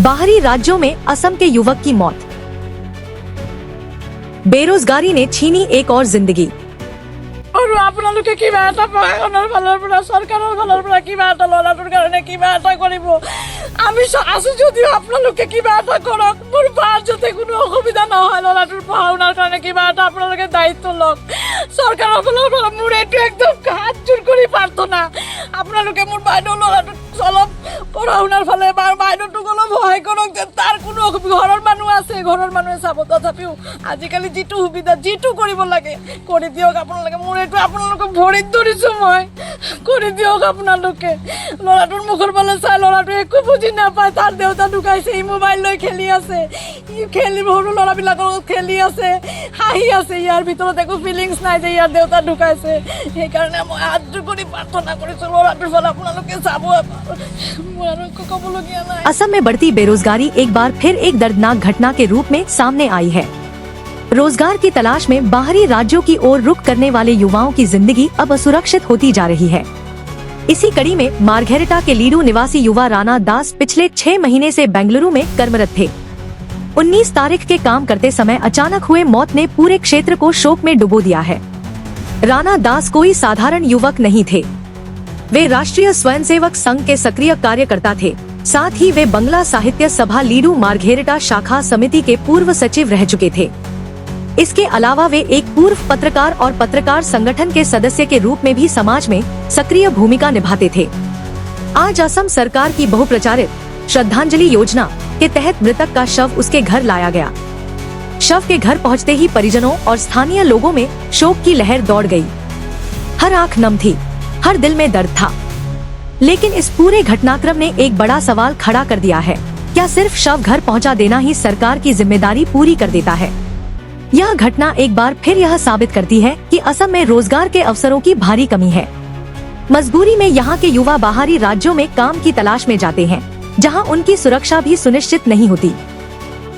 बाहरी राज्यों में असम के युवक की मौत। बेरोजगारी ने छीनी एक और जिंदगी। और आपनालोके किबा এটা প্ৰশাসনৰ ফালৰ পৰা চৰকাৰৰ ফালৰ পৰা কিবা এটা ল'ৰাটোৰ কাৰণে কিবা এটা কৰিব। আমি আছো যদিও আপোনালোকে কিবা এটা কৰক, মোৰ বাৰ যাতে কোনো অসুবিধা নহয়, ল'ৰাটোৰ পঢ়া-শুনাৰ কাৰণে কিবা এটা আপোনালোকে দায়িত্ব লওক। চৰকাৰৰ ফালৰ পৰা মোৰ এইটো একদম হাত জোৰ কৰি প্ৰাৰ্থনা, আপোনালোকে মোৰ বাইদেউ ল'ৰাটোক অলপ পঢ়া-শুনাৰ ফালে বা বাইদেউটোক অলপ সহায় কৰক, যে তাৰ কোনো ঘৰৰ মানুহ আছে, ঘৰৰ মানুহে চাব। তথাপিও আজিকালি যিটো সুবিধা যিটো কৰিব লাগে কৰি দিয়ক আপোনালোকে। মোৰ এইটো আপোনালোকক ভৰিত ধৰিছোঁ, মই কৰি দিয়ক আপোনালোকে। ল'ৰাটোৰ মুখৰ ফালে চাই ল'ৰাটোৱে একো বুজি নাপায়, তাৰ দেউতা ঢুকাইছে, ই মোবাইল লৈ খেলি আছে, ই খেলি সৰু ল'ৰাবিলাকৰ লগত খেলি আছে, হাঁহি আছে, ইয়াৰ ভিতৰত একো ফিলিংছ নাই যে ইয়াৰ দেউতা ঢুকাইছে। সেইকাৰণে মই হাত জোৰ কৰি প্ৰাৰ্থনা কৰিছোঁ, ল'ৰাটোৰ ফালে আপোনালোকে চাব। মোৰ আৰু একো ক'বলগীয়া নাই। असम में बढ़ती बेरोजगारी एक बार फिर एक दर्दनाक घटना के रूप में सामने आई है। रोजगार की तलाश में बाहरी राज्यों की ओर रुख करने वाले युवाओं की जिंदगी अब असुरक्षित होती जा रही है। इसी कड़ी में मार्घेरिटा के लीडू निवासी युवा राणा दास पिछले 6 महीने से बेंगलुरु में कर्मरत थे। 19 तारीख के काम करते समय अचानक हुए मौत ने पूरे क्षेत्र को शोक में डुबो दिया है। राणा दास कोई साधारण युवक नहीं थे। वे राष्ट्रीय स्वयंसेवक संघ के सक्रिय कार्यकर्ता थे। साथ ही वे बंगला साहित्य सभा लीडू मार्घेरिटा शाखा समिति के पूर्व सचिव रह चुके थे। इसके अलावा वे एक पूर्व पत्रकार और पत्रकार संगठन के सदस्य के रूप में भी समाज में सक्रिय भूमिका निभाते थे। आज असम सरकार की बहुप्रचारित श्रद्धांजलि योजना के तहत मृतक का शव उसके घर लाया गया। शव के घर पहुंचते ही परिजनों और स्थानीय लोगों में शोक की लहर दौड़ गई। हर आंख नम थी, हर दिल में दर्द था। लेकिन इस पूरे घटनाक्रम ने एक बड़ा सवाल खड़ा कर दिया है, क्या सिर्फ शव घर पहुंचा देना ही सरकार की जिम्मेदारी पूरी कर देता है? यह घटना एक बार फिर यह साबित करती है कि असम में रोजगार के अवसरों की भारी कमी है। मजबूरी में यहाँ के युवा बाहरी राज्यों में काम की तलाश में जाते हैं, जहाँ उनकी सुरक्षा भी सुनिश्चित नहीं होती।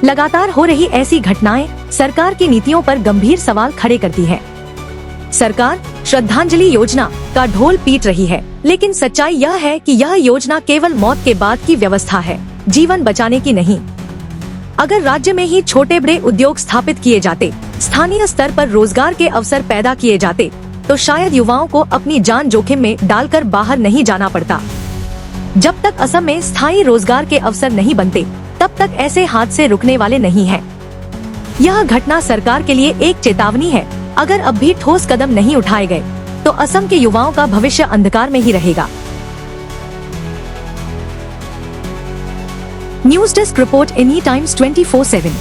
लगातार हो रही ऐसी घटनाएं सरकार की नीतियों पर गंभीर सवाल खड़े करती है। सरकार श्रद्धांजलि योजना का ढोल पीट रही है, लेकिन सच्चाई यह है कि यह योजना केवल मौत के बाद की व्यवस्था है, जीवन बचाने की नहीं। अगर राज्य में ही छोटे बड़े उद्योग स्थापित किए जाते, स्थानीय स्तर पर रोजगार के अवसर पैदा किए जाते, तो शायद युवाओं को अपनी जान जोखिम में डालकर बाहर नहीं जाना पड़ता। जब तक असम में स्थायी रोजगार के अवसर नहीं बनते, तब तक ऐसे हादसे रुकने वाले नहीं हैं। यह घटना सरकार के लिए एक चेतावनी है। अगर अब भी ठोस कदम नहीं उठाए गए, तो असम के युवाओं का भविष्य अंधकार में ही रहेगा। News desk report, any times 24/7।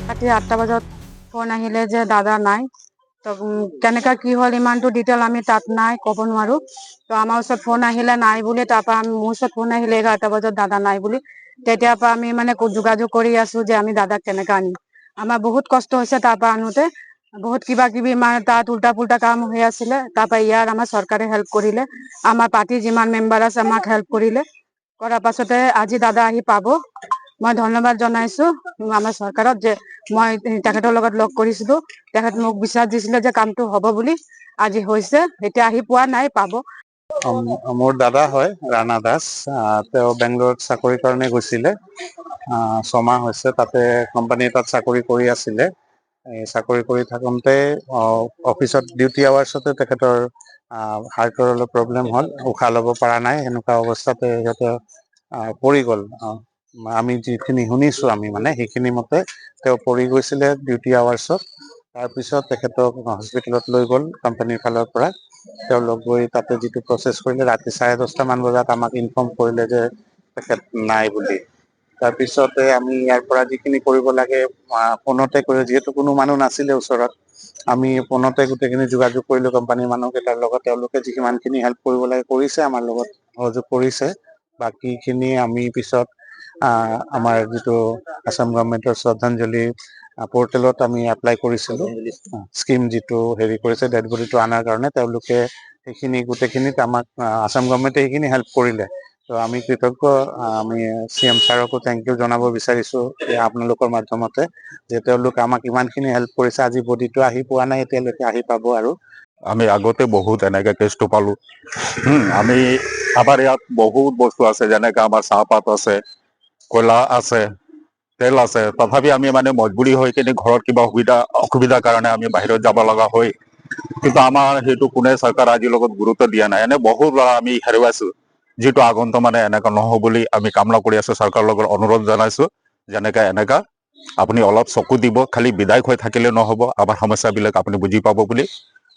राति 8টা বজাত ফোন আহিলে যে দাদা নাই। তো কেনেকা কি হল ইমানটো ডিটেইল আমি তাত নাই ক'ব নোৱাৰো। তো আমাৰ ওচৰত ফোন আহিলে নাই বুলি, তাৰপৰা মোৰ ওচৰত ফোন আহিলে 11টা বজাত দাদা নাই বুলি। তেতিয়াৰ পৰা আমি মানে যোগাযোগ কৰি আছো যে আমি দাদাক কেনেকা আনিম। আমাৰ বহুত কষ্ট হৈছে তাৰপৰা আনোতে, বহুত কিবা কিবি মানে তাত উল্টা পুল্টা কাম হৈ আছিলে। তাৰপৰা ইয়াৰ আমাৰ চৰকাৰে হেল্প কৰিলে, আমাৰ পাৰ্টিৰ যিমান মেম্বাৰ আছে আমাক হেল্প কৰিলে। কৰাৰ পাছতে আজি দাদা আহি পাব। মই ধন্যবাদ জনাইছো আমাৰ চৰকাৰক যে মই তেখেতৰ লগত লগ কৰিছিলো, তেখেত মোক বিশ্বাস দিছিলে যে কামটো হ'ব বুলি। আজি হৈছে, এতিয়া আহি পোৱা নাই, পাব। মোৰ দাদা হয় ৰাণা দাস। তেওঁ বেংগলোৰত চাকৰি কাৰণে গৈছিলে। 6 মাহ হৈছে তাতে কোম্পানী এটাত চাকৰি কৰি আছিলে। চাকৰি কৰি থাকোঁতে অফিচত ডিউটি আৱাৰ্ছতে তেখেতৰ হাৰ্টৰ অলপ প্ৰব্লেম হ'ল, উশাহ ল'ব পৰা নাই। সেনেকুৱা অৱস্থাতে সিহঁতে পৰি গ'ল। আমি যিখিনি শুনিছোঁ আমি মানে সেইখিনি মতে তেওঁ পৰি গৈছিলে ডিউটি আৱাৰ্ছত। তাৰপিছত তেখেতক হস্পিটেলত লৈ গ'ল কোম্পানীৰ ফালৰ পৰা। তেওঁলোক গৈ তাতে যিটো প্ৰচেছ কৰিলে, ৰাতি 10:30 মান বজাত আমাক ইনফৰ্ম কৰিলে যে তেখেত নাই বুলি। তাৰপিছতে আমি ইয়াৰ পৰা যিখিনি কৰিব লাগে ফোনতে কৰি, যিহেতু কোনো মানুহ নাছিলে ওচৰত, আমি ফোনতে গোটেইখিনি যোগাযোগ কৰিলোঁ কোম্পানীৰ মানুহকেইটাৰ লগত। তেওঁলোকে যিমানখিনি হেল্প কৰিব লাগে কৰিছে, আমাৰ লগত সহযোগ কৰিছে। বাকীখিনি আমি পিছত আমাৰ যিটো আসাম গভৰ্ণমেণ্টৰ শ্ৰদ্ধাঞ্জলি পৰ্টেলত আমি এপ্লাই কৰিছিলোঁ, স্কিম যিটো হেৰি কৰিছে ডেড বডিটো অনাৰ কাৰণে। তেওঁলোকে সেইখিনি গোটেইখিনিত আমাক আসাম গভৰ্ণমেণ্টে সেইখিনি হেল্প কৰিলে। তো আমি কৃতজ্ঞ। আমি CM ছাৰকো থেংক ইউ জনাব বিচাৰিছো আপোনালোকৰ মাধ্যমতে, যে তেওঁলোকে আমাক ইমানখিনি হেল্প কৰিছে। আজি বডিটো আহি পোৱা নাই, এতিয়ালৈকে আহি পাব। আৰু আমি আগতে বহুত এনেকে কেছটো পালো। আমি আমাৰ ইয়াত বহুত বস্তু আছে, যেনেকে আমাৰ চাহপাত আছে, কয়লা আছে, তেল আছে, তথাপি আমি মানে মজবুৰি হৈ কিনে ঘৰত কিবা অসুবিধাৰ কাৰণে আমি বাহিৰত যাব লগা হয়। কিন্তু আমাৰ সেইটো কোনে চৰকাৰ আজিৰ লগত গুৰুত্ব দিয়া নাই। এনে বহুত ল'ৰা আমি হেৰুৱাইছো, যিটো আগন্ত মানে এনেকা নহ'ব বুলি আমি কামনা কৰি আছো। চৰকাৰৰ লগত অনুৰোধ জনাইছো, যেনেকা এনেকা আপুনি অলপ চকু দিব, খালি বিধায়ক হৈ থাকিলে নহ'ব, আমাৰ সমস্যাবিলাক আপুনি বুজি পাব বুলি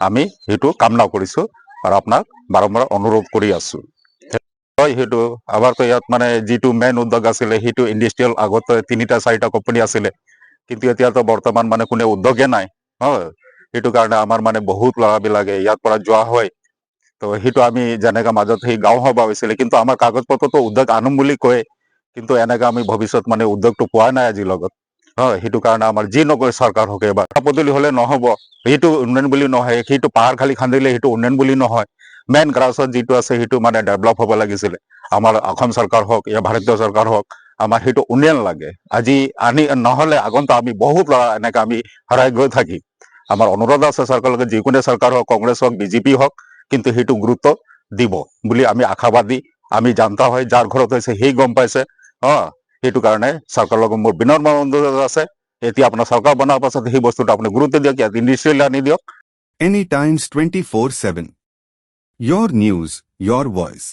আমি সেইটো কামনা কৰিছো আৰু আপোনাক বাৰম্বাৰ অনুৰোধ কৰি আছো। হয়, সেইটো আমাৰতো ইয়াত মানে যিটো মেইন উদ্যোগ আছিলে, সেইটো ইণ্ডাষ্ট্ৰিয়েল আগতে 3-4টা কোম্পানী আছিলে, কিন্তু এতিয়াতো বৰ্তমান মানে কোনো উদ্যোগে নাই। হয়, সেইটো কাৰণে আমাৰ মানে বহুত ল'ৰাবিলাকে ইয়াৰ পৰা যোৱা হয়। তো সেইটো আমি যেনেকা মাজত সেই গাঁও সভা হৈছিলে, কিন্তু আমাৰ কাগজ পত্ৰতো উদ্যোগ আনিম বুলি কয়, কিন্তু এনেকা আমি ভৱিষ্যত মানে উদ্যোগটো পোৱা নাই আজিৰ লগত। হয়, সেইটো কাৰণে আমাৰ যি নকৰে চৰকাৰ হওক, এবাৰ পদূলি হলে নহ'ব, সেইটো উন্নয়ন বুলি নহয়। সেইটো পাহাৰ খালি খান্দিলে সেইটো উন্নয়ন বুলি নহয়। মেইন গ্ৰাছত যিটো আছে সেইটো মানে ডেভেলপ হ'ব লাগিছিলে। আমাৰ অসম চৰকাৰ হওক, या ভাৰতীয় চৰকাৰ হওক, আমাৰ সেইটো উন্নয়ন লাগে। আজি আনি নহ'লে আগন্তুক আমি বহুত ল'ৰা এনেকা আমি হেৰাই গৈ থাকিম। আমাৰ অনুৰোধ আছে চৰকাৰৰ লগত, যিকোনো চৰকাৰ হওক, কংগ্ৰেছ হওক, বিজেপি হওক, কিন্তু সেইটো গুৰুত্ব দিব বুলি আমি আশাবাদী। আমি জানতা হয়, যাৰ ঘৰত হৈছে সেই গম পাইছে। সেইটো কাৰণে চৰকাৰৰ লগত মোৰ বিনম্ৰ অনুৰোধ আছে, এতিয়া আপোনাৰ চৰকাৰ বনোৱাৰ পাছত সেই বস্তুটো আপুনি গুৰুত্ব দিয়ক, ইয়াত ইণ্ডাষ্ট্ৰিয়েল আনি দিয়ক। Any Times 24/7. Your news, your voice.